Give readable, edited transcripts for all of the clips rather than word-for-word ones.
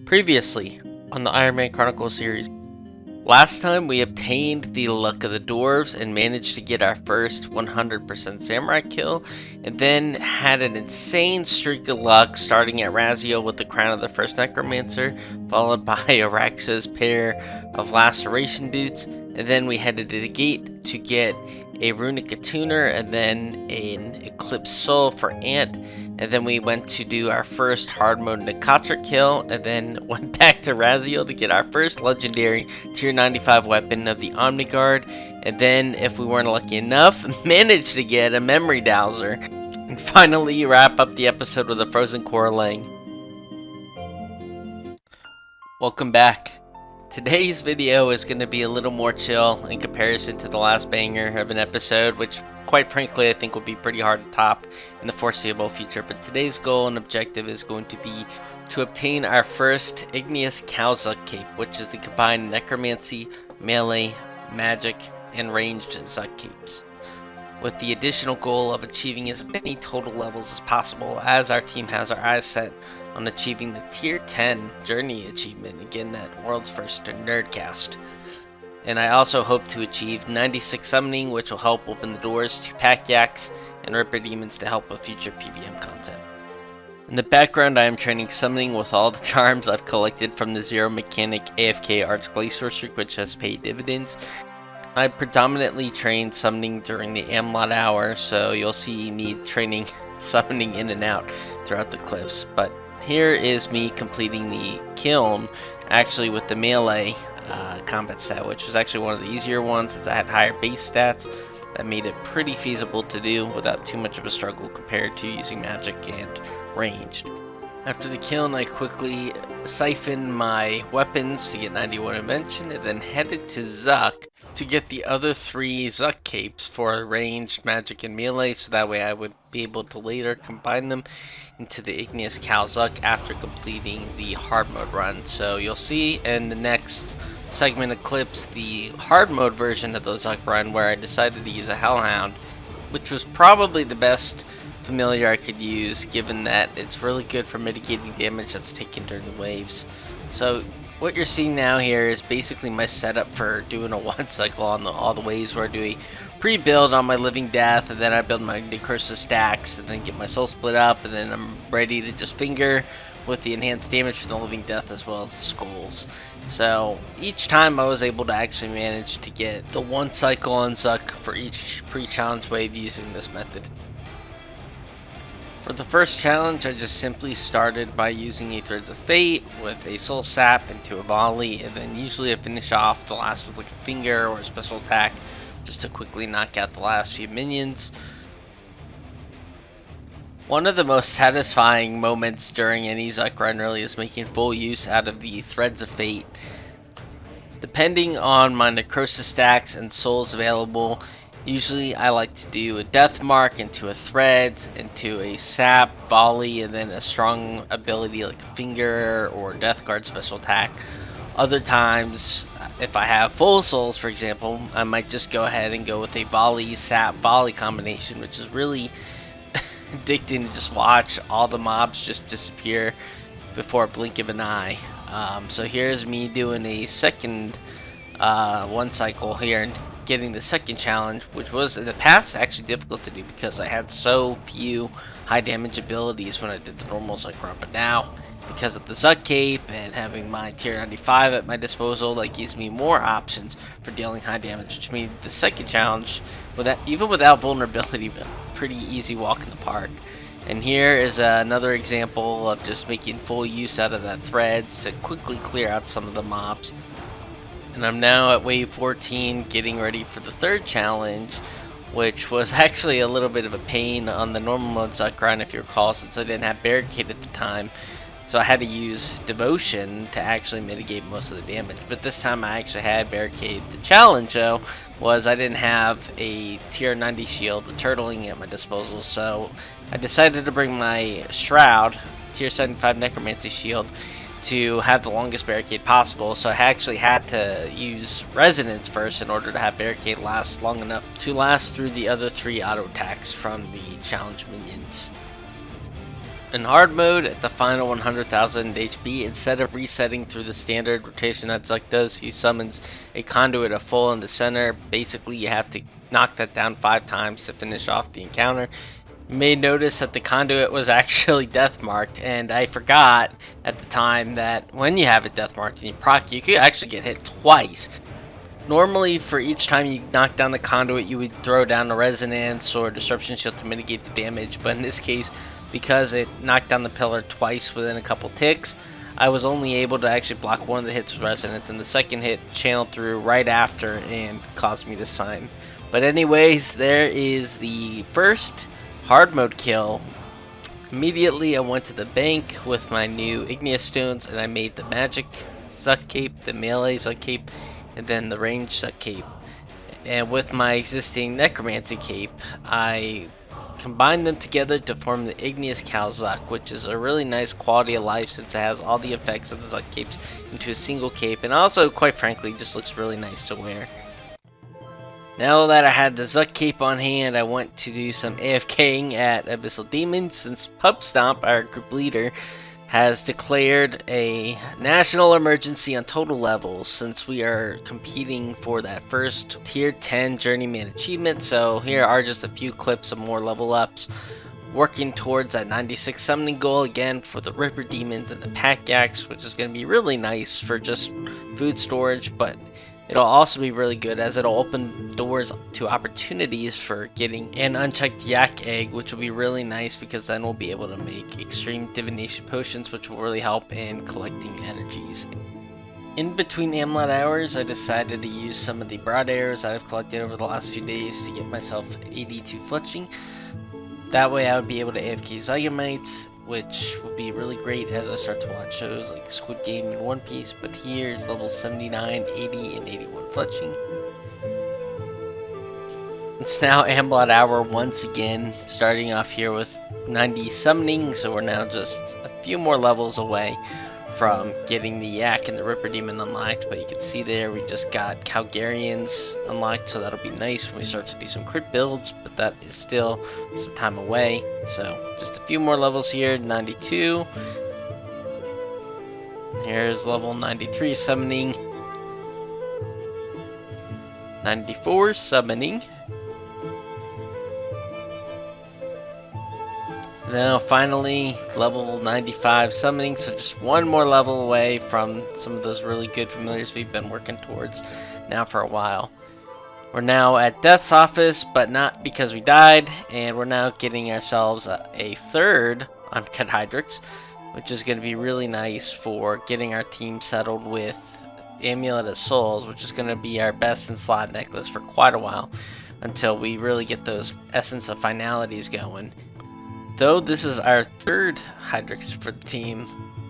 Previously on the IronMan Chronicles series. Last time we obtained the luck of the dwarves and managed to get our first 100% zamorak kill, and then had an insane streak of luck starting at Raziel with the crown of the first necromancer, followed by Araxa's pair of laceration boots, and then we headed to the gate to get a runic attuner and then an eclipse soul for Ant. And then we went to do our first hard mode Nakatra kill, and then went back to Raziel to get our first legendary tier 95 weapon of the Omniguard. And then, if we weren't lucky enough, managed to get a memory dowser. And finally wrap up the episode with a frozen Coralang. Welcome back. Today's video is going to be a little more chill in comparison to the last banger of an episode, which quite frankly I think will be pretty hard to top in the foreseeable future. But today's goal and objective is going to be to obtain our first Igneous Kal-Zuk cape, which is the combined necromancy, melee, magic, and ranged Zuk capes, with the additional goal of achieving as many total levels as possible, as our team has our eyes set on achieving the tier 10 journey achievement, again that world's first nerdcast. And I also hope to achieve 96 summoning, which will help open the doors to pack yaks and ripper demons to help with future PVM content. In the background, I am training summoning with all the charms I've collected from the Zero Mechanic AFK Archglacier streak, which has paid dividends. I predominantly train summoning during the Amlot hour, so you'll see me training summoning in and out throughout the clips. But here is me completing the kiln, actually with the melee combat set, which was actually one of the easier ones since I had higher base stats. That made it pretty feasible to do without too much of a struggle compared to using magic and ranged. After the kiln, I quickly siphoned my weapons to get 91 invention, and then headed to Zuk to get the other 3 Zuk capes for ranged, magic, and melee, so that way I would be able to later combine them into the Igneous Kal-Zuk after completing the hard mode run. So you'll see in the next segment of clips the hard mode version of the Zuk run, where I decided to use a Hellhound, which was probably the best familiar I could use, given that it's really good for mitigating damage that's taken during the waves. So what you're seeing now here is basically my setup for doing a one cycle on all the waves, where I do a pre-build on my Living Death, and then I build my Necrosis stacks, and then get my soul split up, and then I'm ready to just finger with the enhanced damage from the Living Death as well as the skulls. So each time I was able to actually manage to get the one cycle on Zuk for each pre-challenge wave using this method. For the first challenge, I just simply started by using a Threads of Fate with a Soul Sap into a volley, and then usually I finish off the last with like a finger or a special attack just to quickly knock out the last few minions. One of the most satisfying moments during any Zuk run really is making full use out of the Threads of Fate. Depending on my Necrosis stacks and souls available, usually I like to do a Death Mark into a Threads, into a Sap, Volley, and then a strong ability like a Finger or Death Guard special attack. Other times, if I have full souls, for example, I might just go ahead and go with a Volley, Sap, Volley combination, which is really addicting to just watch all the mobs just disappear before a blink of an eye. So here's me doing a second one cycle here and getting the second challenge, which was in the past actually difficult to do because I had so few high damage abilities when I did the normal Zuk run. But now, because of the Zuk cape and having my tier 95 at my disposal, that gives me more options for dealing high damage, which made the second challenge, even without vulnerability, a pretty easy walk in the park. And here is another example of just making full use out of that Threads to quickly clear out some of the mobs. And I'm now at wave 14, getting ready for the third challenge, which was actually a little bit of a pain on the normal mode Zuk run, if you recall, since I didn't have Barricade at the time. So I had to use Devotion to actually mitigate most of the damage. But this time I actually had Barricade. The challenge, though, was I didn't have a tier 90 shield with turtling at my disposal, so I decided to bring my Shroud, tier 75 Necromancy shield, to have the longest barricade possible. So I actually had to use Resonance first in order to have Barricade last long enough to last through the other 3 auto attacks from the challenge minions. In hard mode, at the final 100,000 HP, instead of resetting through the standard rotation that Zuk does, he summons a conduit of full in the center. Basically, you have to knock that down 5 times to finish off the encounter. You may notice that the conduit was actually death marked, and I forgot at the time that when you have it death marked and you proc, you could actually get hit twice. Normally, for each time you knock down the conduit, you would throw down a resonance or disruption shield to mitigate the damage, but in this case, because it knocked down the pillar twice within a couple ticks, I was only able to actually block one of the hits with resonance, and the second hit channeled through right after and caused me to sign. But anyways, there is the first hard mode kill. Immediately I went to the bank with my new Igneous stones, and I made the magic Zuk cape, the melee Zuk cape, and then the range Zuk cape. And with my existing necromancy cape, I combined them together to form the Igneous Kal-Zuk, which is a really nice quality of life since it has all the effects of the Zuk capes into a single cape, and also, quite frankly, just looks really nice to wear. Now that I had the Zuk cape on hand, I went to do some AFKing at Abyssal Demons since Pub Stomp, our group leader, has declared a national emergency on total levels since we are competing for that first tier 10 journeyman achievement. So here are just a few clips of more level ups, working towards that 96 summoning goal again for the Ripper Demons and the Pack Yaks, which is going to be really nice for just food storage, but it'll also be really good as it'll open doors to opportunities for getting an unchecked yak egg, which will be really nice because then we'll be able to make extreme divination potions, which will really help in collecting energies. In between amulet hours, I decided to use some of the broad arrows that I've collected over the last few days to get myself 82 fletching. That way I would be able to AFK Zygomites, which would be really great as I start to watch shows like Squid Game and One Piece, but here it's level 79, 80, and 81 fletching. It's now amulet hour once again, starting off here with 90 summoning, so we're now just a few more levels away from getting the Yak and the Ripper Demon unlocked, but you can see there we just got Calgarians unlocked, so that'll be nice when we start to do some crit builds, but that is still some time away. So just a few more levels here, 92. Here's level 93 summoning. 94 summoning. Now finally level 95 summoning, so just one more level away from some of those really good familiars we've been working towards now for a while. We're now at Death's office, but not because we died, and we're now getting ourselves a third Uncut Hydrix, which is going to be really nice for getting our team settled with Amulet of Souls, which is going to be our best in slot necklace for quite a while until we really get those Essence of Finalities going. Though this is our third Hydrix for the team,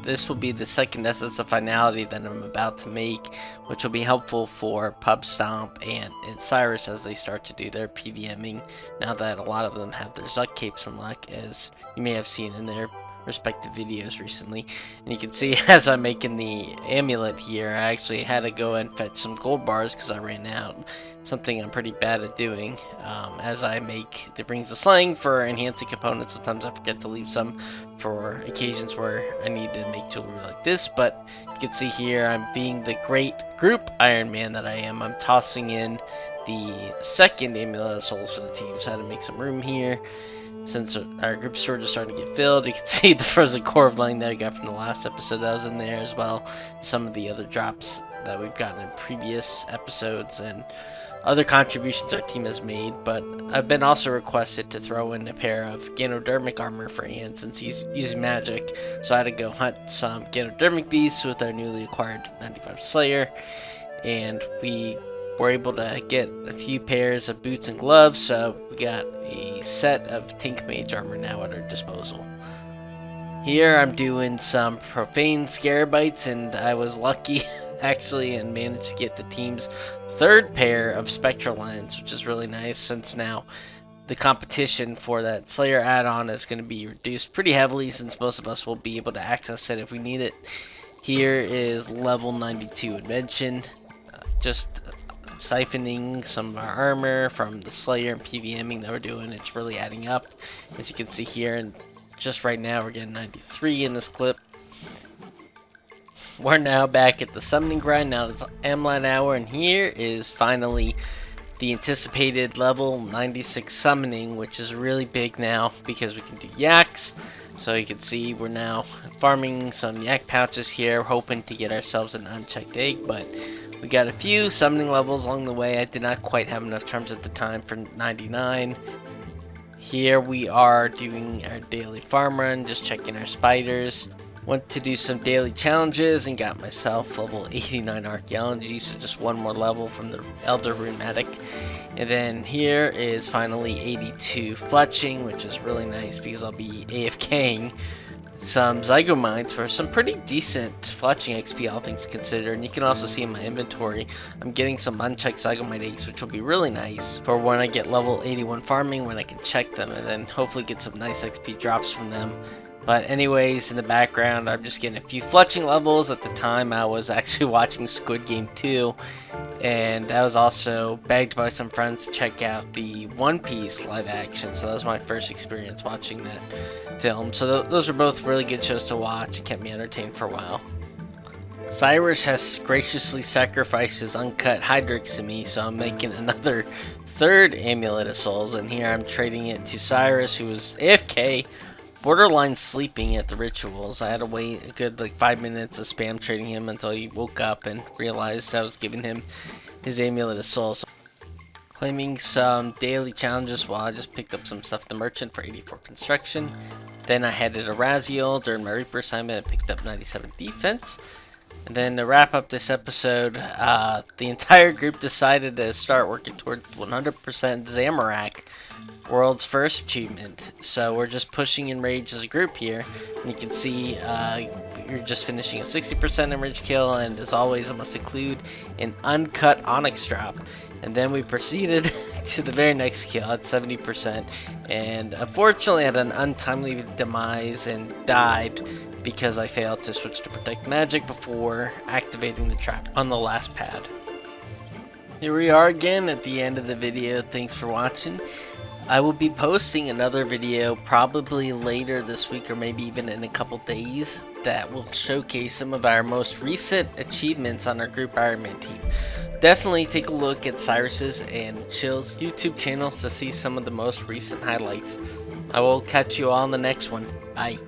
this will be the second Essence of Finality that I'm about to make, which will be helpful for Pub Stomp and Cyrus as they start to do their PVMing, now that a lot of them have their Zuk capes unlocked, as you may have seen in their respective videos recently. And you can see as I'm making the amulet here, I actually had to go and fetch some gold bars because I ran out. Something I'm pretty bad at doing. As I make the Rings of Slaying for enhancing components, sometimes I forget to leave some for occasions where I need to make jewelry like this, but you can see here I'm being the great group Iron Man that I am. I'm tossing in the second Amulet of Souls for the team, so I had to make some room here. Since our group storage is starting to get filled, you can see the frozen core of line that I got from the last episode that was in there, as well some of the other drops that we've gotten in previous episodes and other contributions our team has made. But I've been also requested to throw in a pair of Ganodermic armor for Ian since he's using magic, so I had to go hunt some Ganodermic beasts with our newly acquired 95 Slayer, and we were able to get a few pairs of boots and gloves, so we got a set of Tink Mage armor now at our disposal. Here I'm doing some Profane Scarabites, and I was lucky actually and managed to get the team's third pair of Spectral Lens, which is really nice since now the competition for that Slayer add-on is going to be reduced pretty heavily since most of us will be able to access it if we need it. Here is level 92 Invention, just siphoning some of our armor from the Slayer and PVMing that we're doing. It's really adding up, as you can see here, and just right now we're getting 93 in this clip. We're now back at the summoning grind. Now it's Amline hour, and here is finally the anticipated level 96 summoning, which is really big now because we can do yaks. So you can see we're now farming some yak pouches here, hoping to get ourselves an unchecked egg, but we got a few summoning levels along the way. I did not quite have enough charms at the time for 99. Here we are doing our daily farm run, just checking our spiders. Went to do some daily challenges and got myself level 89 archaeology, so just one more level from the Elder Rheumatic. And then here is finally 82 fletching, which is really nice because I'll be AFKing some zygomites for some pretty decent fletching XP, all things considered. And you can also see in my inventory, I'm getting some unchecked zygomite eggs, which will be really nice for when I get level 81 farming, when I can check them and then hopefully get some nice XP drops from them. But anyways, in the background, I'm just getting a few fletching levels. At the time, I was actually watching Squid Game 2, and I was also begged by some friends to check out the One Piece live action. So that was my first experience watching that film. So those are both really good shows to watch. It kept me entertained for a while. Cyrus has graciously sacrificed his uncut Hydrix to me, so I'm making another third Amulet of Souls, and here I'm trading it to Cyrus, who was AFK. Borderline sleeping at the rituals. I had to wait a good 5 minutes of spam trading him until he woke up and realized I was giving him his Amulet of Soul. So, claiming some daily challenges while I just picked up some stuff at the merchant for 84 construction. Then I headed to Raziel during my Reaper assignment and picked up 97 defense. And then to wrap up this episode, the entire group decided to start working towards 100% zamorak, world's first achievement. So we're just pushing enrage as a group here, and you can see you're just finishing a 60% enrage kill, and as always I must include an uncut onyx drop. And then we proceeded to the very next kill at 70%, and unfortunately had an untimely demise and died because I failed to switch to protect magic before activating the trap on the last pad. Here we are again at the end of the video. Thanks for watching. I will be posting another video probably later this week or maybe even in a couple days that will showcase some of our most recent achievements on our group IronMan team. Definitely take a look at Cyrus's and Chill's YouTube channels to see some of the most recent highlights. I will catch you all in the next one. Bye.